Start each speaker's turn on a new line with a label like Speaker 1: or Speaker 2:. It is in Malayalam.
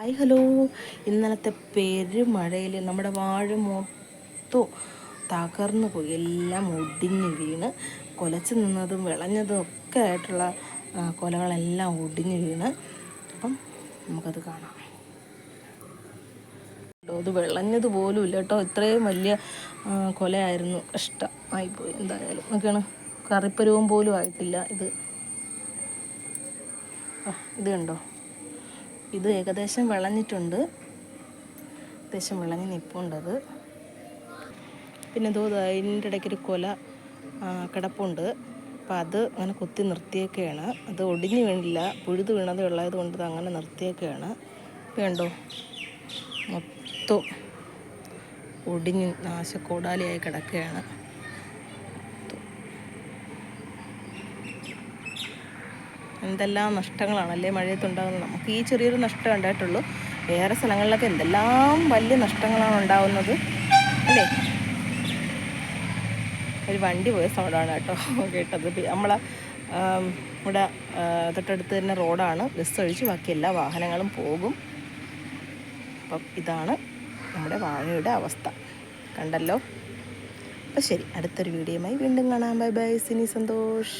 Speaker 1: Hi hello. ഇന്നലത്തെ പെരുമഴയിൽ നമ്മുടെ വാഴ മൊത്തം തകർന്നു പോയി. എല്ലാം ഒടിഞ്ഞ് വീണ് കുലച്ച് നിന്നതും വിളഞ്ഞതും ഒക്കെ ആയിട്ടുള്ള കൊലകളെല്ലാം ഒടിഞ്ഞ് വീണ്. അപ്പം നമുക്കത് കാണാം. അത് വിളഞ്ഞത് പോലും ഇല്ല കേട്ടോ. ഇത്രയും വലിയ കൊലയായിരുന്നു. കഷ്ടമായിപ്പോയി. എന്തായാലും നോക്കിയാണ്, കറിപ്പരുവം പോലും ആയിട്ടില്ല. ഇത് കണ്ടോ, ഇത് ഏകദേശം വിളഞ്ഞിട്ടുണ്ട്. ഏകദേശം വിളഞ്ഞ് നിൽപ്പുണ്ടത്. പിന്നെ എന്തോ അതിൻ്റെ ഇടയ്ക്കൊരു കൊല കിടപ്പുണ്ട്. അപ്പം അത് അങ്ങനെ കുത്തി നിർത്തിയൊക്കെയാണ്. അത് ഒടിഞ്ഞ് വീണില്ല, പുഴുത് വീണത് ഉള്ളത് കൊണ്ട് ഇത് അങ്ങനെ നിർത്തിയൊക്കെയാണ്. വേണ്ടോ, മൊത്തം ഒടിഞ്ഞ് നാശക്കോടാലിയായി കിടക്കുകയാണ്. എന്തെല്ലാം നഷ്ടങ്ങളാണല്ലേ മഴയത്തുണ്ടാകുന്നത്. നമുക്ക് ഈ ചെറിയൊരു നഷ്ടം ഉണ്ടായിട്ടുള്ളൂ. വേറെ സ്ഥലങ്ങളിലൊക്കെ എന്തെല്ലാം വലിയ നഷ്ടങ്ങളാണ് ഉണ്ടാകുന്നത് അല്ലേ. ഒരു വണ്ടി പോയ സൗണ്ടാണ് കേട്ടോ കേട്ടത്. നമ്മളെ ഇവിടെ തൊട്ടടുത്ത് തന്നെ റോഡാണ്. ബസ് ഒഴിച്ച് ബാക്കി എല്ലാ വാഹനങ്ങളും പോകും. അപ്പം ഇതാണ് നമ്മുടെ വാഴയുടെ അവസ്ഥ. കണ്ടല്ലോ. അപ്പം ശരി, അടുത്തൊരു വീഡിയോയുമായി വീണ്ടും കാണാം. Bye bye. സിനി സന്തോഷ്.